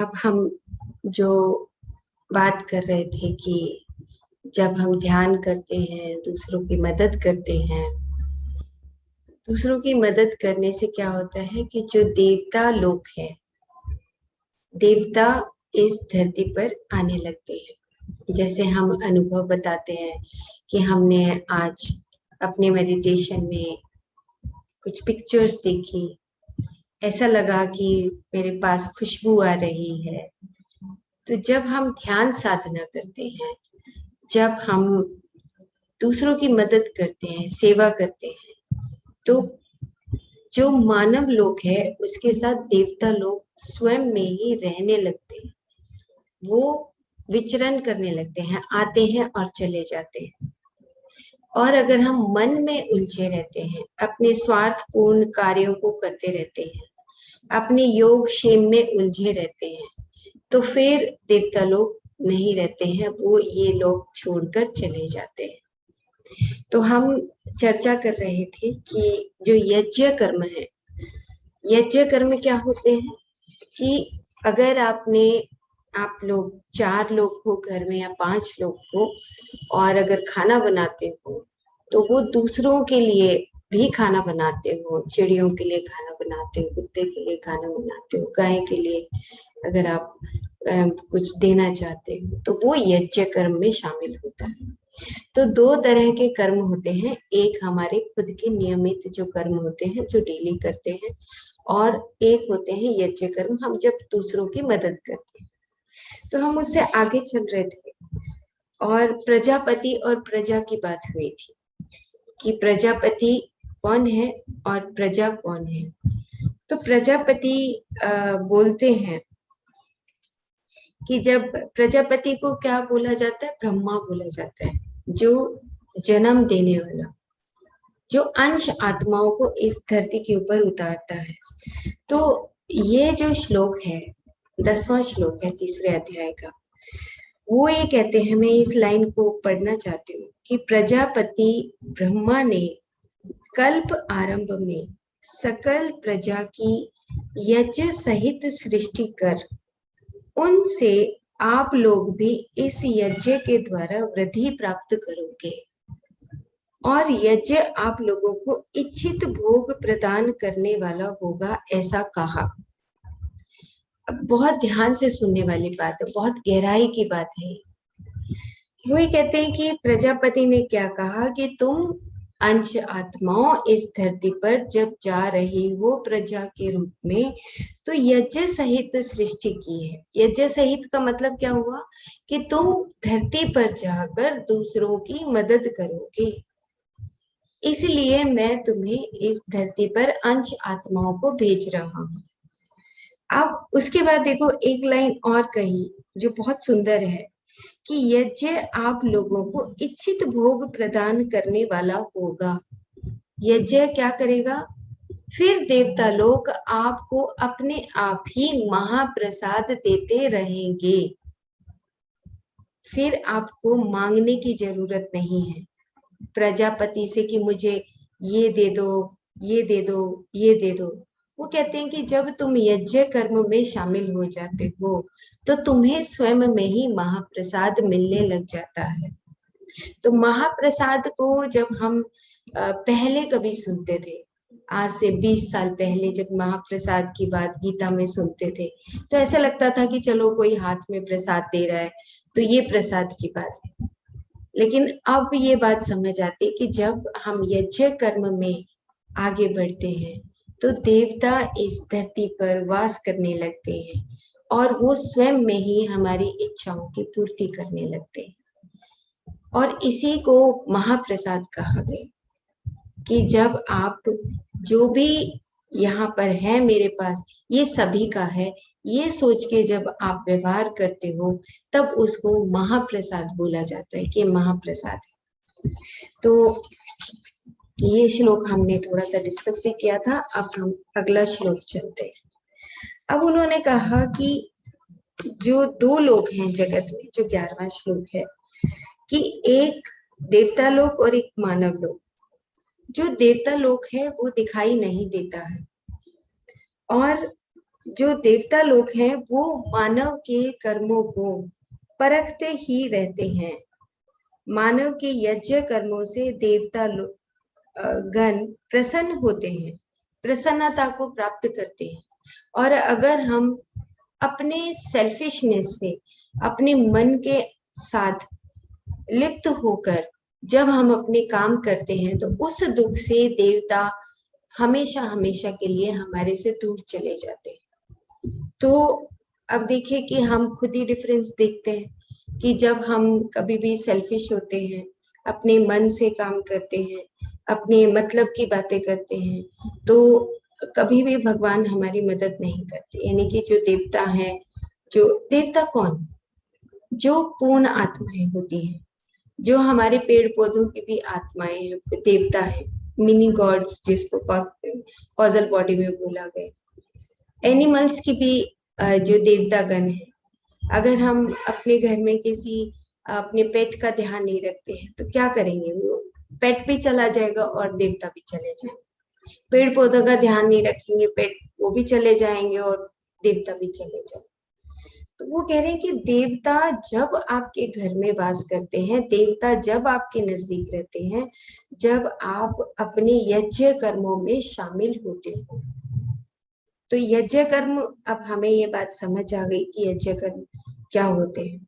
अब हम जो बात कर रहे थे कि जब हम ध्यान करते हैं, दूसरों की मदद करते हैं, दूसरों की मदद करने से क्या होता है कि जो देवता लोग हैं, देवता इस धरती पर आने लगते हैं। जैसे हम अनुभव बताते हैं कि हमने आज अपने मेडिटेशन में कुछ पिक्चर्स देखी, ऐसा लगा कि मेरे पास खुशबू आ रही है। तो जब हम ध्यान साधना करते हैं, जब हम दूसरों की मदद करते हैं, सेवा करते हैं, तो जो मानव लोग है उसके साथ देवता लोग स्वयं में ही रहने लगते हैं। वो विचरण करने लगते हैं, आते हैं और चले जाते हैं। और अगर हम मन में उलझे रहते हैं, अपने स्वार्थपूर्ण कार्यों को करते रहते हैं, अपने योग क्षेम में उलझे रहते हैं, तो फिर देवता लोग नहीं रहते हैं, वो ये लोग छोड़कर चले जाते हैं। तो हम चर्चा कर रहे थे कि जो यज्ञ कर्म है, यज्ञ कर्म क्या होते हैं कि अगर आप लोग 4 लोग हो घर में या 5 लोग हो और अगर खाना बनाते हो, तो वो दूसरों के लिए भी खाना बनाते हो। चिड़ियों के लिए खाना बनाते हो, कुत्ते के लिए खाना बनाते हो, गाय के लिए अगर आप कुछ देना चाहते हो, तो वो यज्ञ कर्म में शामिल होता है। तो 2 तरह के कर्म होते हैं। एक हमारे खुद के नियमित जो कर्म होते हैं, जो डेली करते हैं, और एक होते हैं यज्ञ कर्म, हम जब दूसरों की मदद करते हैं। तो हम उससे आगे चल रहे थे और प्रजापति और प्रजा की बात हुई थी कि प्रजापति कौन है और प्रजा कौन है। तो प्रजापति बोलते हैं कि जब प्रजापति को क्या बोला जाता है, ब्रह्मा बोला जाता है, जो जन्म देने वाला, जो अंश आत्माओं को इस धरती के ऊपर उतारता है। तो ये जो श्लोक है, 10वां श्लोक है तीसरे अध्याय का, वो ये कहते हैं, मैं इस लाइन को पढ़ना चाहती हूँ कि प्रजापति ब्रह्मा ने कल्प आरंभ में सकल प्रजा की यज्ञ सहित सृष्टि कर उनसे आप लोग भी इस यज्ञ के द्वारा वृद्धि प्राप्त करोगे और यज्ञ आप लोगों को इच्छित भोग प्रदान करने वाला होगा, ऐसा कहा। अब बहुत ध्यान से सुनने वाली बात है, बहुत गहराई की बात है। वो ये कहते हैं कि प्रजापति ने क्या कहा कि तुम अंश आत्माओं इस धरती पर जब जा रही हो प्रजा के रूप में, तो यज्ञ सहित सृष्टि की है। यज्ञ सहित का मतलब क्या हुआ कि तुम धरती पर जाकर दूसरों की मदद करोगे, इसलिए मैं तुम्हें इस धरती पर अंश आत्माओं को भेज रहा हूँ। अब उसके बाद देखो एक लाइन और कही जो बहुत सुंदर है कि यज्ञ आप लोगों को इच्छित भोग प्रदान करने वाला होगा। यज्ञ क्या करेगा? फिर देवता लोग आपको अपने आप ही महाप्रसाद देते रहेंगे, फिर आपको मांगने की जरूरत नहीं है प्रजापति से कि मुझे ये दे दो, ये दे दो, ये दे दो। वो कहते हैं कि जब तुम यज्ञ कर्म में शामिल हो जाते हो, तो तुम्हें स्वयं में ही महाप्रसाद मिलने लग जाता है। तो महाप्रसाद को जब हम पहले कभी सुनते थे, आज से 20 साल पहले जब महाप्रसाद की बात गीता में सुनते थे, तो ऐसा लगता था कि चलो कोई हाथ में प्रसाद दे रहा है तो ये प्रसाद की बात है। लेकिन अब ये बात समझ आती है कि जब हम यज्ञ कर्म में आगे बढ़ते हैं, तो देवता इस धरती पर वास करने लगते हैं और वो स्वयं में ही हमारी इच्छाओं की पूर्ति करने लगते हैं। और इसी को महाप्रसाद कहा गया कि जब आप जो भी यहाँ पर है मेरे पास, ये सभी का है, ये सोच के जब आप व्यवहार करते हो, तब उसको महाप्रसाद बोला जाता है कि महाप्रसाद है। तो ये श्लोक हमने थोड़ा सा डिस्कस भी किया था। अब हम अगला श्लोक चलते हैं। अब उन्होंने कहा कि जो 2 लोग हैं जगत में, जो 11वां श्लोक है, कि एक देवता लोक और एक मानव लोक। जो देवता लोक है वो दिखाई नहीं देता है और जो देवता लोग हैं वो मानव के कर्मों को परखते ही रहते हैं। मानव के यज्ञ कर्मों से देवता गण प्रसन्न होते हैं, प्रसन्नता को प्राप्त करते हैं। और अगर हम अपने सेल्फिशनेस से, अपने मन के साथ लिप्त होकर जब हम अपने काम करते हैं तो उस दुख से देवता हमेशा हमेशा के लिए हमारे से दूर चले जाते हैं। तो अब देखिए कि हम खुद ही डिफरेंस देखते हैं कि जब हम कभी भी सेल्फिश होते हैं, अपने मन से काम करते हैं, अपने मतलब की बातें करते हैं, तो कभी भी भगवान हमारी मदद नहीं करते। यानी कि जो देवता है, जो देवता कौन, जो पूर्ण आत्माएं होती हैं, जो हमारे पेड़ पौधों की भी आत्माएं हैं, देवता है, मिनी गॉड्स जिसको कॉजल बॉडी में बोला गया। एनिमल्स की भी जो देवता गण है, अगर हम अपने घर में किसी अपने पेट का ध्यान नहीं रखते हैं तो क्या करेंगे, वो पेट भी चला जाएगा और देवता भी चले जाएंगे। पेड़ पौधों का ध्यान नहीं रखेंगे, पेट वो भी चले जाएंगे और देवता भी चले जाएंगे। तो वो कह रहे हैं कि देवता जब आपके घर में वास करते हैं, देवता जब आपके नजदीक रहते हैं, जब आप अपने यज्ञ कर्मों में शामिल होते हो। तो यज्ञ कर्म, अब हमें ये बात समझ आ गई कि यज्ञ कर्म क्या होते हैं।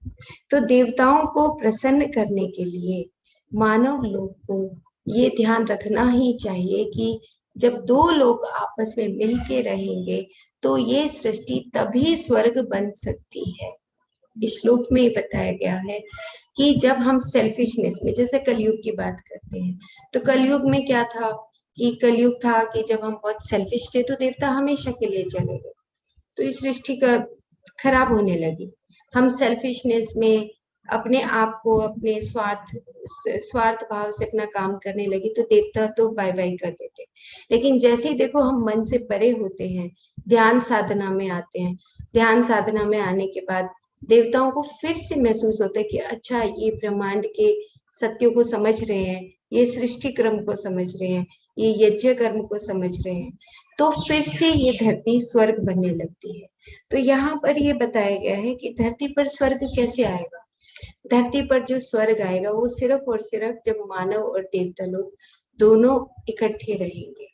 तो देवताओं को प्रसन्न करने के लिए मानव लोग को ये ध्यान रखना ही चाहिए कि जब दो लोग आपस में मिलके रहेंगे तो ये सृष्टि तभी स्वर्ग बन सकती है। इस श्लोक में बताया गया है कि जब हम सेल्फिशनेस में, जैसे कलयुग की बात करते हैं, तो कलयुग में क्या था कि कलयुग था कि जब हम बहुत सेल्फिश थे तो देवता हमेशा के लिए चले गए, तो इस सृष्टि का खराब होने लगी। हम सेल्फिशनेस में अपने आप को, अपने स्वार्थ भाव से अपना काम करने लगी तो देवता तो बाय बाय कर देते। लेकिन जैसे ही देखो हम मन से परे होते हैं, ध्यान साधना में आते हैं, ध्यान साधना में आने के बाद देवताओं को फिर से महसूस होता है कि अच्छा, ये ब्रह्मांड के सत्यों को समझ रहे हैं, ये सृष्टि क्रम को समझ रहे हैं, ये यज्ञ कर्म को समझ रहे हैं, तो फिर से ये धरती स्वर्ग बनने लगती है। तो यहाँ पर ये बताया गया है कि धरती पर स्वर्ग कैसे आएगा। धरती पर जो स्वर्ग आएगा वो सिर्फ और सिर्फ जब मानव और देवता लोग दोनों इकट्ठे रहेंगे।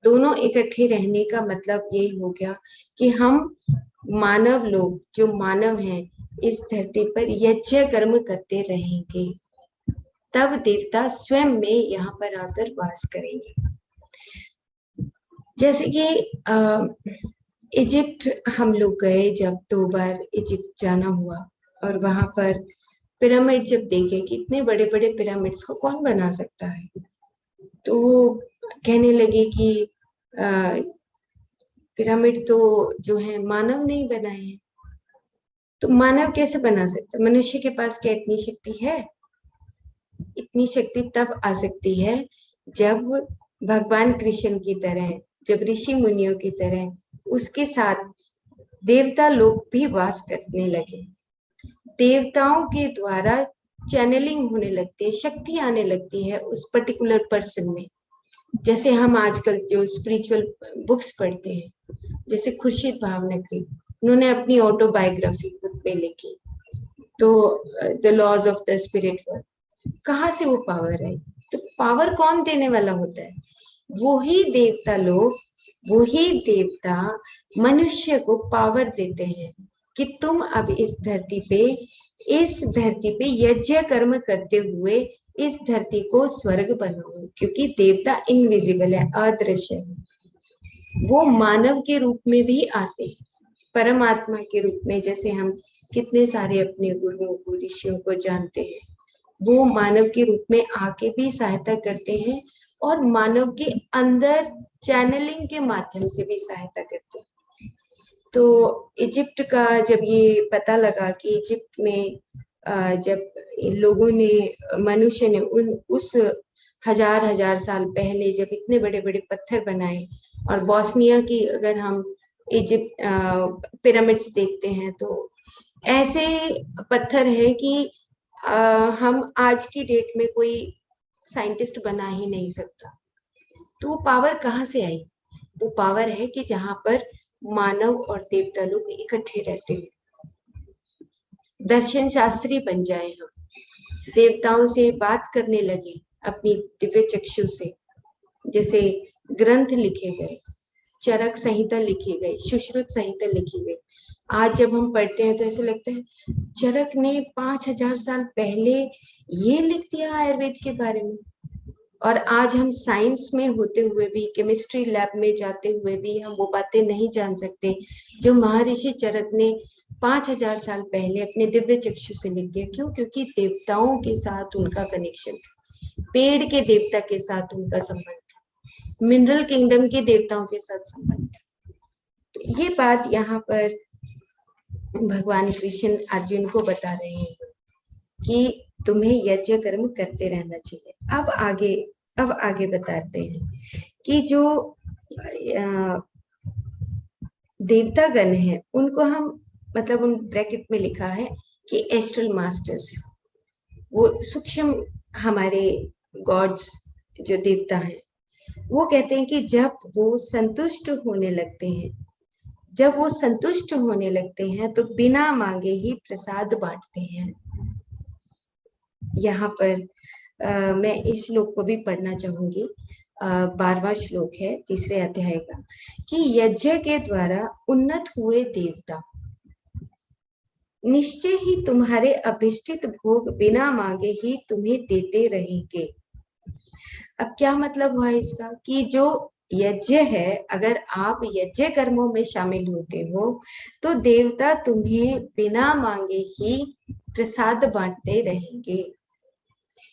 दोनों इकट्ठे रहने का मतलब यही हो गया कि हम मानव लोग, जो मानव हैं, इस धरती पर यज्ञ कर्म करते रहेंगे, तब देवता स्वयं में यहाँ पर आकर वास करेंगे। जैसे कि इजिप्ट हम लोग गए, जब 2 बार इजिप्ट जाना हुआ, और वहां पर पिरामिड जब देखे कि इतने बड़े बड़े पिरामिड्स को कौन बना सकता है, तो वो कहने लगे कि पिरामिड तो जो है मानव ने ही बनाए हैं। तो मानव कैसे बना सकता, मनुष्य के पास क्या इतनी शक्ति है? इतनी शक्ति तब आ सकती है जब भगवान कृष्ण की तरह, जब ऋषि मुनियों की तरह उसके साथ देवता लोग भी वास करने लगे। देवताओं के द्वारा चैनलिंग होने लगती है, शक्ति आने लगती है उस पर्टिकुलर पर्सन में। जैसे हम आजकल जो स्पिरिचुअल बुक्स पढ़ते हैं, जैसे खुर्शीद भावनगरी, उन्होंने अपनी ऑटोबायोग्राफी खुद पे लिखी, तो the laws of the spirit world, कहाँ से वो पावर आई? तो पावर कौन देने वाला होता है? वो ही देवता लोग, वो ही देवता मनुष्य को पावर देते हैं कि तुम अब इस धरती पे यज्ञ कर्म करते हुए इस धरती को स्वर्ग बनाओ। क्योंकि देवता इनविजिबल है, अदृश्य है, वो मानव के रूप में भी आते हैं, परमात्मा के रूप में। जैसे हम कितने सारे अपने गुरुओं को, ऋषियों को जानते हैं, वो मानव के रूप में आके भी सहायता करते हैं और मानव के अंदर चैनलिंग के माध्यम से भी सहायता करते हैं। तो इजिप्ट का जब ये पता लगा कि इजिप्ट में जब लोगों ने, मनुष्य ने उस हजार हजार साल पहले जब इतने बड़े बड़े पत्थर बनाए, और बोस्निया की अगर हम इजिप्ट पिरामिड्स देखते हैं तो ऐसे पत्थर है कि हम आज की डेट में कोई साइंटिस्ट बना ही नहीं सकता। तो वो पावर कहाँ से आई? वो पावर है कि जहां पर मानव और देवता लोग इकट्ठे रहते हैं। दर्शन शास्त्री बन जाए हम, देवताओं से बात करने लगे अपनी दिव्य चक्षु से, जैसे ग्रंथ लिखे गए, चरक संहिता लिखी गई, सुश्रुत संहिता लिखी गई। आज जब हम पढ़ते हैं तो ऐसे लगता है चरक ने 5000 साल पहले ये लिख दिया आयुर्वेद के बारे में। और आज हम साइंस में होते हुए भी, केमिस्ट्री लैब में जाते हुए भी हम वो बातें नहीं जान सकते जो महर्षि चरक ने 5000 साल पहले अपने दिव्य चक्षु से लिख दिया। क्यों? क्योंकि देवताओं के साथ उनका कनेक्शन, पेड़ के देवता के साथ उनका संबंध, मिनरल किंगडम के देवताओं के साथ संबंध। तो ये बात यहाँ पर भगवान कृष्ण अर्जुन को बता रहे हैं कि तुम्हें यज्ञ कर्म करते रहना चाहिए। अब आगे बताते हैं कि जो देवतागण हैं उनको हम, मतलब उन ब्रैकेट में लिखा है कि एस्ट्रल मास्टर्स, वो सूक्ष्म हमारे गॉड्स जो देवता हैं, वो कहते हैं कि जब वो संतुष्ट होने लगते हैं तो बिना मांगे ही प्रसाद बांटते हैं। यहाँ पर मैं इस श्लोक को भी पढ़ना चाहूंगी। 12वां श्लोक है 3रे अध्याय का, कि यज्ञ के द्वारा उन्नत हुए देवता निश्चय ही तुम्हारे अभिष्टित भोग बिना मांगे ही तुम्हें देते रहेंगे। अब क्या मतलब हुआ इसका, कि जो यज्ञ है, अगर आप यज्ञ कर्मों में शामिल होते हो तो देवता तुम्हें बिना मांगे ही प्रसाद बांटते रहेंगे।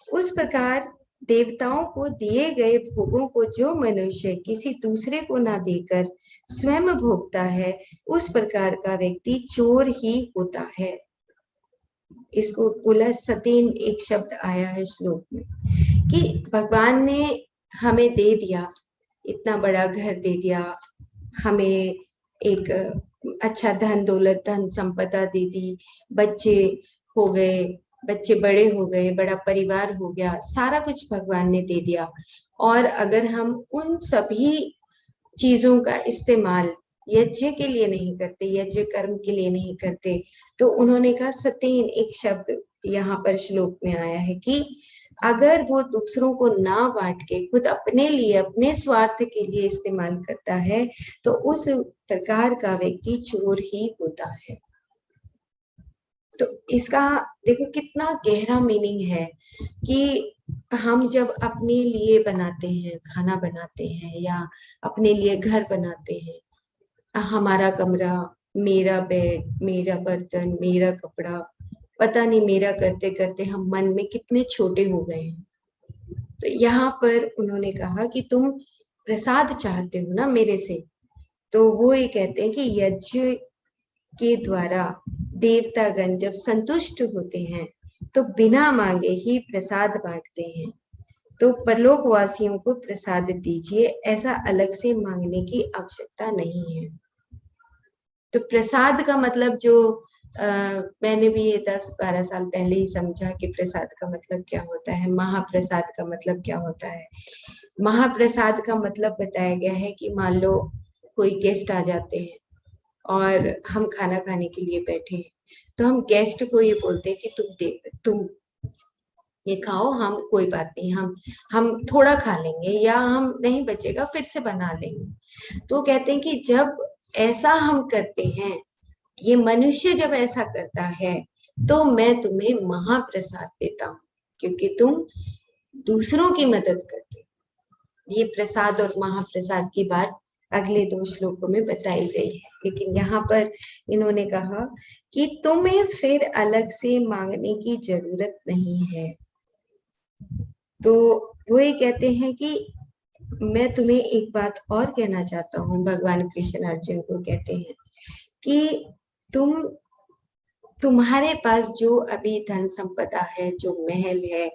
उस प्रकार देवताओं को दिए गए भोगों को जो मनुष्य किसी दूसरे को ना देकर स्वयं भोगता है, उस प्रकार का व्यक्ति चोर ही होता है। इसको बोला सतेन, एक शब्द आया है श्लोक में, कि भगवान ने हमें दे दिया, इतना बड़ा घर दे दिया, हमें एक अच्छा धन दौलत, धन संपदा दे दी, बच्चे हो गए, बच्चे बड़े हो गए, बड़ा परिवार हो गया, सारा कुछ भगवान ने दे दिया। और अगर हम उन सभी चीजों का इस्तेमाल यज्ञ के लिए नहीं करते, यज्ञ कर्म के लिए नहीं करते, तो उन्होंने कहा सतेन, एक शब्द यहाँ पर श्लोक में आया है कि अगर वो दूसरों को ना बांट के खुद अपने लिए, अपने स्वार्थ के लिए इस्तेमाल करता है, तो उस प्रकार का व्यक्ति चोर ही होता है। तो इसका देखो कितना गहरा मीनिंग है कि हम जब अपने लिए बनाते हैं, खाना बनाते हैं या अपने लिए घर बनाते हैं, हमारा कमरा, मेरा बेड, मेरा बर्तन, मेरा कपड़ा, पता नहीं मेरा करते करते हम मन में कितने छोटे हो गए हैं। तो यहाँ पर उन्होंने कहा कि तुम प्रसाद चाहते हो ना मेरे से, तो वो ये कहते हैं कि यज्ञ के द्वारा देवतागण जब संतुष्ट होते हैं तो बिना मांगे ही प्रसाद बांटते हैं। तो परलोकवासियों को प्रसाद दीजिए, ऐसा अलग से मांगने की आवश्यकता नहीं है। तो प्रसाद का मतलब जो मैंने भी ये 10-12 साल पहले ही समझा कि प्रसाद का मतलब क्या होता है, महाप्रसाद का मतलब क्या होता है। महाप्रसाद का मतलब बताया गया है कि मान लो कोई गेस्ट आ जाते हैं और हम खाना खाने के लिए बैठे हैं, तो हम गेस्ट को ये बोलते हैं कि तुम ये खाओ, हम कोई बात नहीं, हम थोड़ा खा लेंगे या हम नहीं बचेगा फिर से बना लेंगे। तो कहते हैं कि जब ऐसा हम करते हैं, ये मनुष्य जब ऐसा करता है, तो मैं तुम्हें महाप्रसाद देता हूँ, क्योंकि तुम दूसरों की मदद करते हो। ये प्रसाद और महाप्रसाद की बात अगले 2 श्लोकों में बताई गई है। लेकिन यहाँ पर इन्होंने कहा कि तुम्हें फिर अलग से मांगने की जरूरत नहीं है। तो वो ये कहते हैं कि मैं तुम्हें एक बात और कहना चाहता हूँ, भगवान कृष्ण अर्जुन को कहते हैं कि तुम्हारे पास जो अभी धन संपदा है, जो महल है,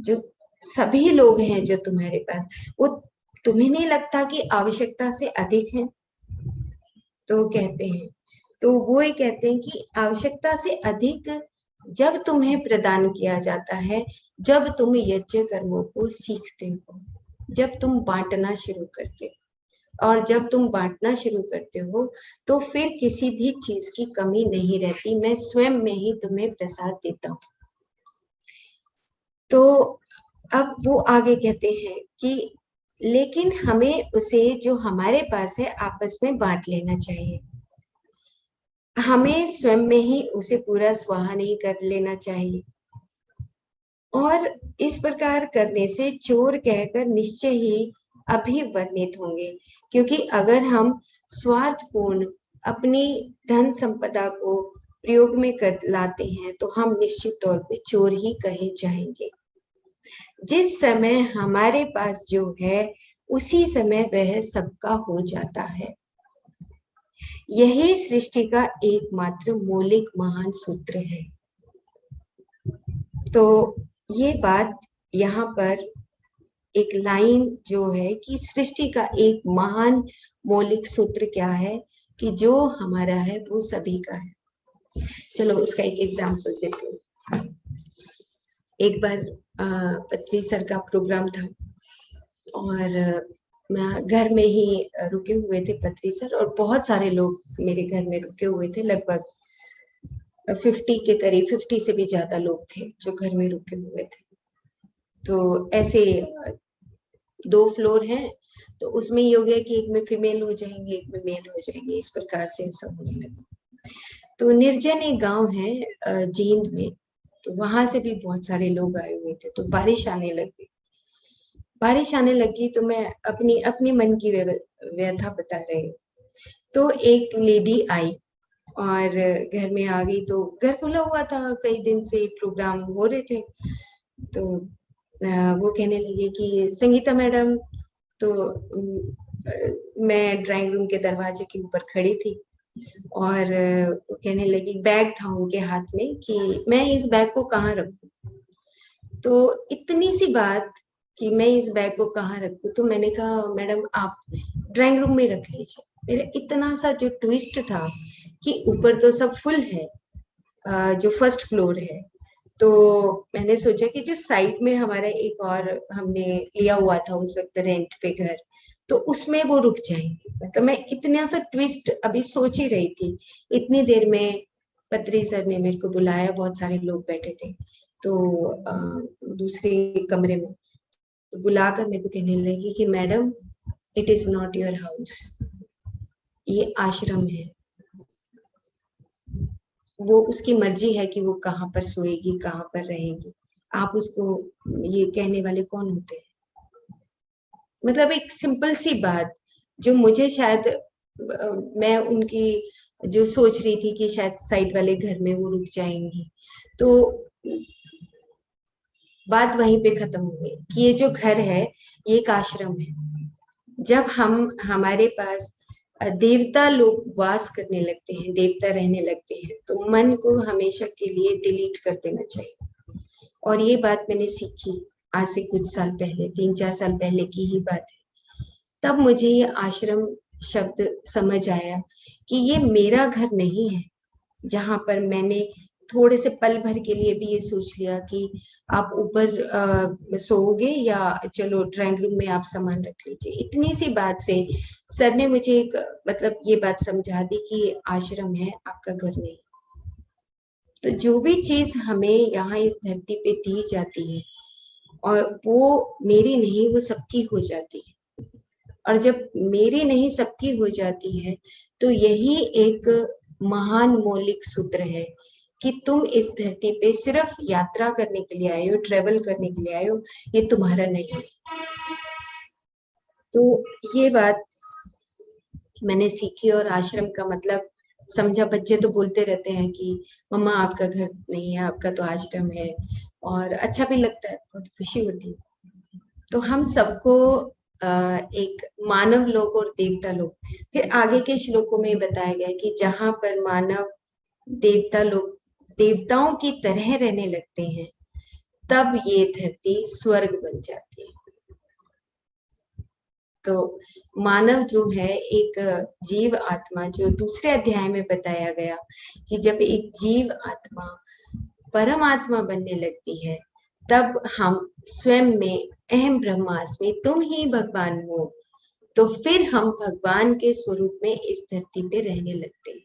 जो सभी लोग हैं जो तुम्हारे पास, वो तुम्हें नहीं लगता कि आवश्यकता से अधिक है? तो कहते हैं, तो वो ये कहते हैं कि आवश्यकता से अधिक जब तुम्हें प्रदान किया जाता है, जब तुम यज्ञ कर्मों को सीखते हो, जब तुम बांटना शुरू करते हो। और जब तुम बांटना शुरू करते हो तो फिर किसी भी चीज की कमी नहीं रहती। मैं स्वयं में ही तुम्हें प्रसाद देता हूँ। तो अब वो आगे कहते हैं कि लेकिन हमें उसे जो हमारे पास है आपस में बांट लेना चाहिए। हमें स्वयं में ही उसे पूरा स्वाहा नहीं कर लेना चाहिए। और इस प्रकार करने से चोर कहकर निश्चय ही अभिवर्णित होंगे, क्योंकि अगर हम स्वार्थपूर्ण अपनी धन संपदा को प्रयोग में कर लाते हैं तो हम निश्चित तौर पे चोर ही कहे जाएंगे। जिस समय हमारे पास जो है उसी समय वह सबका हो जाता है। यही सृष्टि का एकमात्र मौलिक महान सूत्र है। तो ये बात यहाँ पर एक लाइन जो है कि सृष्टि का एक महान मौलिक सूत्र क्या है कि जो हमारा है वो सभी का है। चलो उसका एक एग्जाम्पल देते हैं। एक बार पत्री सर का प्रोग्राम था और मैं घर में ही रुके हुए थे पत्री सर, और बहुत सारे लोग मेरे घर में रुके हुए थे। लगभग 50 के करीब, 50 से भी ज्यादा लोग थे जो घर में रुके हुए थे। तो ऐसे 2 फ्लोर हैं, तो उसमें ये हो गया कि एक में फीमेल हो जाएंगे, एक में मेल हो जाएंगे, इस प्रकार से सब होने लगा। तो निर्जन एक गांव है जींद में, तो वहां से भी बहुत सारे लोग आए हुए थे। तो बारिश आने लगी तो मैं अपनी अपनी मन की व्यथा बता रही हूँ। तो एक लेडी आई और घर में आ गई। तो घर खुला हुआ था, कई दिन से प्रोग्राम हो रहे थे। तो वो कहने लगे कि संगीता मैडम, तो मैं ड्राइंग रूम के दरवाजे के ऊपर खड़ी थी और वो कहने लगी, बैग था उनके हाथ में, कि मैं इस बैग को कहाँ रखूं। तो इतनी सी बात कि मैं इस बैग को कहाँ रखूं, तो मैंने कहा मैडम आप ड्राइंग रूम में रख लीजिए। मेरा इतना सा जो ट्विस्ट था कि ऊपर तो सब फुल है, जो फर्स्ट फ्लोर है, तो मैंने सोचा कि जो साइड में हमारा एक और हमने लिया हुआ था उस वक्त रेंट पे घर, तो उसमें वो रुक जाएंगे। मतलब मैं इतना सा ट्विस्ट अभी सोच ही रही थी। इतनी देर में पत्री सर ने मेरे को बुलाया, बहुत सारे लोग बैठे थे तो दूसरे कमरे में, तो बुलाकर मेरे को कहने लगी कि madam it is not your house, ये आश्रम है। वो उसकी मर्जी है कि वो कहाँ पर सोएगी, कहाँ पर रहेगी। आप उसको ये कहने वाले कौन होते हैं? मतलब एक सिंपल सी बात जो मुझे शायद मैं उनकी जो सोच रही थी कि शायद साइड वाले घर में वो रुक जाएंगी, तो बात वहीं पे खत्म हो गई कि ये जो घर है ये एक आश्रम है। जब हम हमारे पास देवता लोग वास करने लगते हैं, देवता रहने लगते हैं, तो मन को हमेशा के लिए डिलीट कर देना चाहिए। और ये बात मैंने सीखी आज से कुछ साल पहले, 3-4 साल पहले की ही बात है। तब मुझे ये आश्रम शब्द समझ आया कि ये मेरा घर नहीं है, जहां पर मैंने थोड़े से पल भर के लिए भी ये सोच लिया कि आप ऊपर सोओगे या चलो ड्राइंग रूम में आप सामान रख लीजिए। इतनी सी बात से सर ने मुझे एक मतलब ये बात समझा दी कि ये आश्रम है, आपका घर नहीं। तो जो भी चीज हमें यहाँ इस धरती पे दी जाती है और वो मेरी नहीं, वो सबकी हो जाती है। और जब मेरी नहीं सबकी हो जाती है तो यही एक महान मौलिक सूत्र है कि तुम इस धरती पे सिर्फ यात्रा करने के लिए आए हो, ट्रेवल करने के लिए आए हो, ये तुम्हारा नहीं है। तो ये बात मैंने सीखी और आश्रम का मतलब समझा। बच्चे तो बोलते रहते हैं कि मम्मा आपका घर नहीं है, आपका तो आश्रम है, और अच्छा भी लगता है, बहुत खुशी होती है। तो हम सबको एक मानव लोक और देवता लोक, फिर आगे के श्लोकों में बताया गया कि जहां पर मानव देवता लोग देवताओं की तरह रहने लगते हैं, तब ये धरती स्वर्ग बन जाती है। तो मानव जो है एक जीव आत्मा, जो दूसरे अध्याय में बताया गया कि जब एक जीव आत्मा परमात्मा बनने लगती है, तब हम स्वयं में अहम ब्रह्मास्मि, तुम ही भगवान हो, तो फिर हम भगवान के स्वरूप में इस धरती पे रहने लगते हैं।